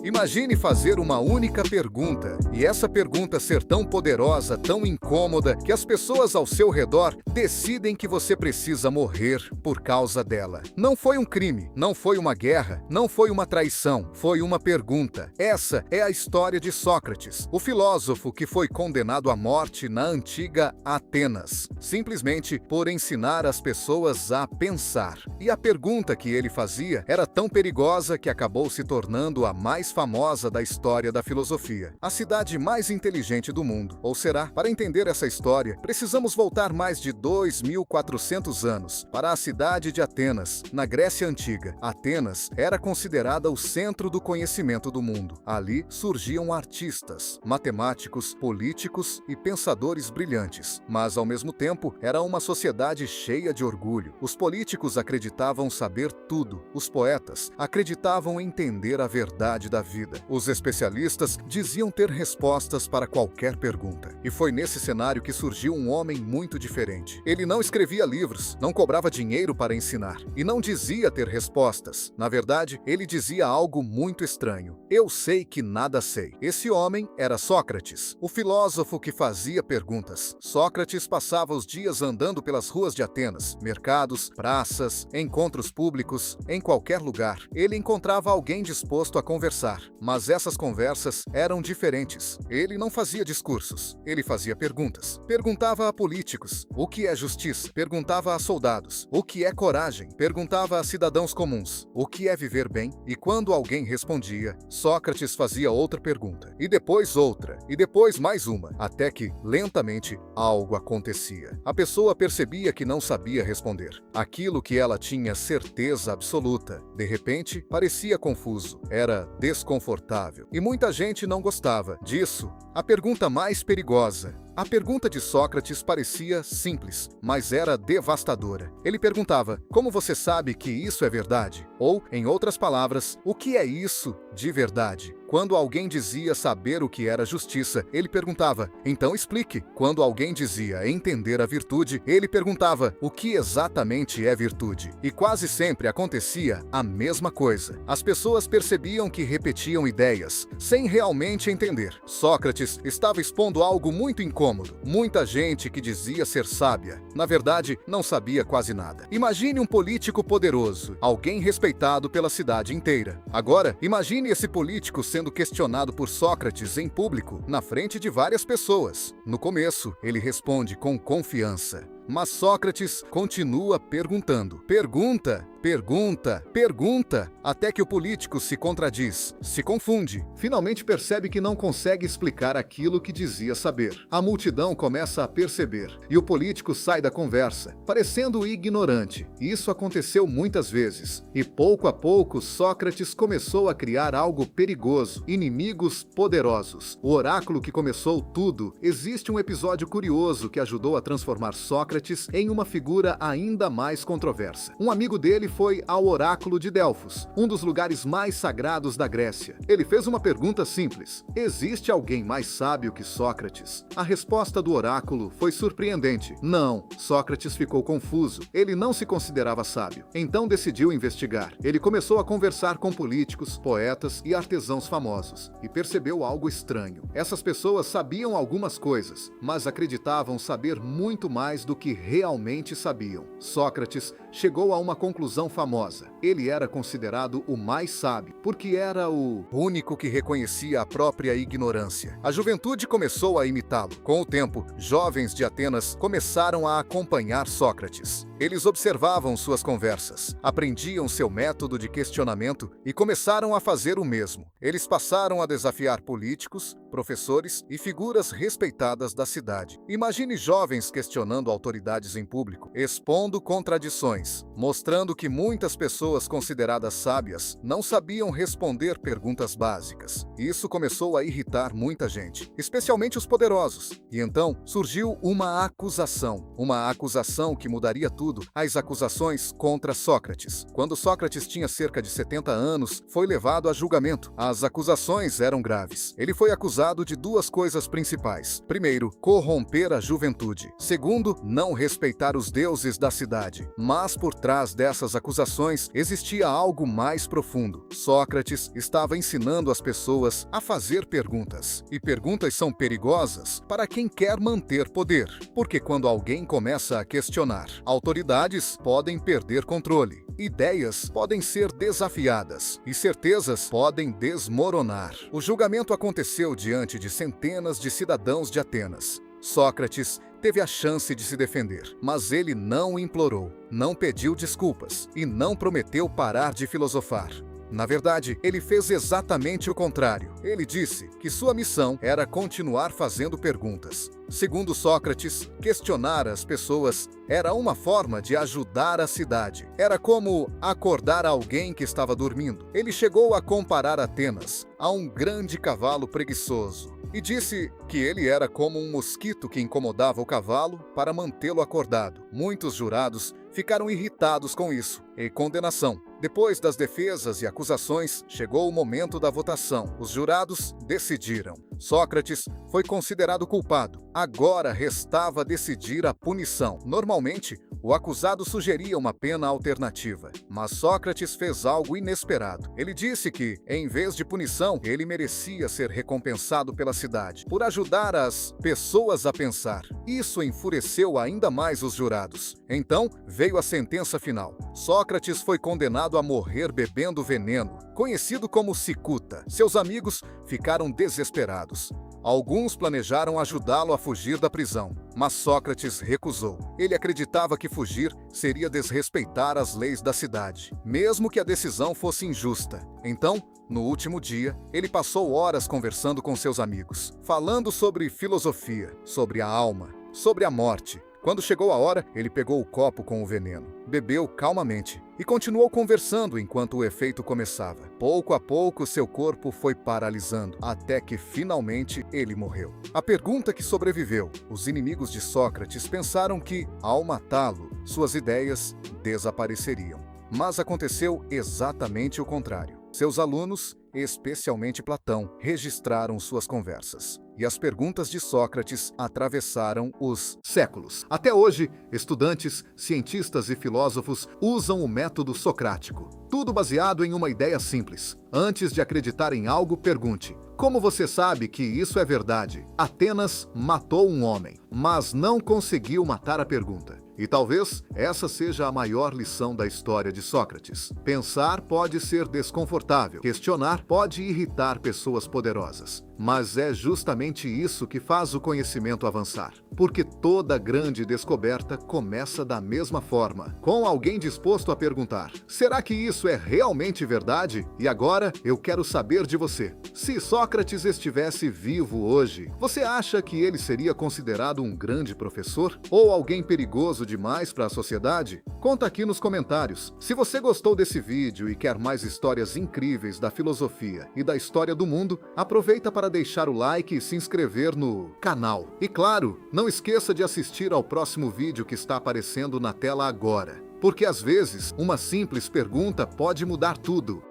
Imagine fazer uma única pergunta, e essa pergunta ser tão poderosa, tão incômoda, que as pessoas ao seu redor decidem que você precisa morrer por causa dela. Não foi um crime, não foi uma guerra, não foi uma traição, foi uma pergunta. Essa é a história de Sócrates, o filósofo que foi condenado à morte na antiga Atenas, simplesmente por ensinar as pessoas a pensar. E a pergunta que ele fazia era tão perigosa que acabou se tornando a mais famosa da história da filosofia. A cidade mais inteligente do mundo. Ou será? Para entender essa história, precisamos voltar mais de 2.400 anos para a cidade de Atenas, na Grécia Antiga. Atenas era considerada o centro do conhecimento do mundo. Ali surgiam artistas, matemáticos, políticos e pensadores brilhantes. Mas, ao mesmo tempo, era uma sociedade cheia de orgulho. Os políticos acreditavam saber tudo. Os poetas acreditavam entender a verdade da vida. Os especialistas diziam ter respostas para qualquer pergunta. E foi nesse cenário que surgiu um homem muito diferente. Ele não escrevia livros, não cobrava dinheiro para ensinar e não dizia ter respostas. Na verdade, ele dizia algo muito estranho. Eu sei que nada sei. Esse homem era Sócrates, o filósofo que fazia perguntas. Sócrates passava os dias andando pelas ruas de Atenas, mercados, praças, encontros públicos, em qualquer lugar. Ele encontrava alguém disposto a conversar, mas essas conversas eram diferentes. Ele não fazia discursos, ele fazia perguntas. Perguntava a políticos o que é justiça, perguntava a soldados o que é coragem, perguntava a cidadãos comuns o que é viver bem, e quando alguém respondia, Sócrates fazia outra pergunta, e depois outra, e depois mais uma, até que, lentamente, algo acontecia. A pessoa percebia que não sabia responder. Aquilo que ela tinha certeza absoluta, de repente, parecia confuso, era desconfortável. E muita gente não gostava disso. A pergunta mais perigosa. A pergunta de Sócrates parecia simples, mas era devastadora. Ele perguntava: como você sabe que isso é verdade? Ou, em outras palavras, o que é isso de verdade? Quando alguém dizia saber o que era justiça, ele perguntava: então explique. Quando alguém dizia entender a virtude, ele perguntava: o que exatamente é virtude? E quase sempre acontecia a mesma coisa. As pessoas percebiam que repetiam ideias, sem realmente entender. Sócrates estava expondo algo muito incômodo. Muita gente que dizia ser sábia, na verdade, não sabia quase nada. Imagine um político poderoso, alguém respeitado pela cidade inteira. Agora, imagine esse político sendo questionado por Sócrates em público, na frente de várias pessoas. No começo, ele responde com confiança. Mas Sócrates continua perguntando. Pergunta, pergunta, pergunta, até que o político se contradiz, se confunde. Finalmente percebe que não consegue explicar aquilo que dizia saber. A multidão começa a perceber, e o político sai da conversa, parecendo ignorante. Isso aconteceu muitas vezes, e pouco a pouco Sócrates começou a criar algo perigoso, inimigos poderosos. O oráculo que começou tudo. Existe um episódio curioso que ajudou a transformar Sócrates em uma figura ainda mais controversa. Um amigo dele foi ao oráculo de Delfos, um dos lugares mais sagrados da Grécia. Ele fez uma pergunta simples: existe alguém mais sábio que Sócrates? A resposta do oráculo foi surpreendente. Não. Sócrates ficou confuso. Ele não se considerava sábio. Então decidiu investigar. Ele começou a conversar com políticos, poetas e artesãos famosos e percebeu algo estranho. Essas pessoas sabiam algumas coisas, mas acreditavam saber muito mais do que realmente sabiam. Sócrates chegou a uma conclusão famosa. Ele era considerado o mais sábio, porque era o único que reconhecia a própria ignorância. A juventude começou a imitá-lo. Com o tempo, jovens de Atenas começaram a acompanhar Sócrates. Eles observavam suas conversas, aprendiam seu método de questionamento e começaram a fazer o mesmo. Eles passaram a desafiar políticos, professores e figuras respeitadas da cidade. Imagine jovens questionando autoridades em público, expondo contradições, mostrando que muitas pessoas consideradas sábias não sabiam responder perguntas básicas. Isso começou a irritar muita gente, especialmente os poderosos. E então surgiu uma acusação que mudaria tudo. As acusações contra Sócrates. Quando Sócrates tinha cerca de 70 anos, foi levado a julgamento. As acusações eram graves. Ele foi acusado de duas coisas principais. Primeiro, corromper a juventude. Segundo, não respeitar os deuses da cidade. Mas Mas por trás dessas acusações existia algo mais profundo. Sócrates estava ensinando as pessoas a fazer perguntas. E perguntas são perigosas para quem quer manter poder, porque quando alguém começa a questionar, autoridades podem perder controle, ideias podem ser desafiadas e certezas podem desmoronar. O julgamento aconteceu diante de centenas de cidadãos de Atenas. Sócrates teve a chance de se defender, mas ele não implorou, não pediu desculpas e não prometeu parar de filosofar. Na verdade, ele fez exatamente o contrário. Ele disse que sua missão era continuar fazendo perguntas. Segundo Sócrates, questionar as pessoas era uma forma de ajudar a cidade. Era como acordar alguém que estava dormindo. Ele chegou a comparar Atenas a um grande cavalo preguiçoso e disse que ele era como um mosquito que incomodava o cavalo para mantê-lo acordado. Muitos jurados ficaram irritados com isso e condenação. Depois das defesas e acusações, chegou o momento da votação. Os jurados decidiram. Sócrates foi considerado culpado. Agora restava decidir a punição. Normalmente, o acusado sugeria uma pena alternativa, mas Sócrates fez algo inesperado. Ele disse que, em vez de punição, ele merecia ser recompensado pela cidade, por ajudar as pessoas a pensar. Isso enfureceu ainda mais os jurados. Então, veio a sentença final. Sócrates foi condenado a morrer bebendo veneno, conhecido como cicuta. Seus amigos ficaram desesperados. Alguns planejaram ajudá-lo a fugir da prisão, mas Sócrates recusou. Ele acreditava que fugir seria desrespeitar as leis da cidade, mesmo que a decisão fosse injusta. Então, no último dia, ele passou horas conversando com seus amigos, falando sobre filosofia, sobre a alma, sobre a morte. Quando chegou a hora, ele pegou o copo com o veneno, bebeu calmamente e continuou conversando enquanto o efeito começava. Pouco a pouco, seu corpo foi paralisando, até que finalmente ele morreu. A pergunta que sobreviveu: os inimigos de Sócrates pensaram que, ao matá-lo, suas ideias desapareceriam. Mas aconteceu exatamente o contrário. Seus alunos, especialmente Platão, registraram suas conversas. E as perguntas de Sócrates atravessaram os séculos. Até hoje, estudantes, cientistas e filósofos usam o método socrático. Tudo baseado em uma ideia simples. Antes de acreditar em algo, pergunte: como você sabe que isso é verdade? Atenas matou um homem, mas não conseguiu matar a pergunta. E talvez essa seja a maior lição da história de Sócrates. Pensar pode ser desconfortável, questionar pode irritar pessoas poderosas. Mas é justamente isso que faz o conhecimento avançar. Porque toda grande descoberta começa da mesma forma, com alguém disposto a perguntar: será que isso é realmente verdade? E agora eu quero saber de você. Se Sócrates estivesse vivo hoje, você acha que ele seria considerado um grande professor? Ou alguém perigoso demais para a sociedade? Conta aqui nos comentários. Se você gostou desse vídeo e quer mais histórias incríveis da filosofia e da história do mundo, aproveita para deixar o like e se inscrever no canal. E claro, não esqueça de assistir ao próximo vídeo que está aparecendo na tela agora, porque às vezes uma simples pergunta pode mudar tudo.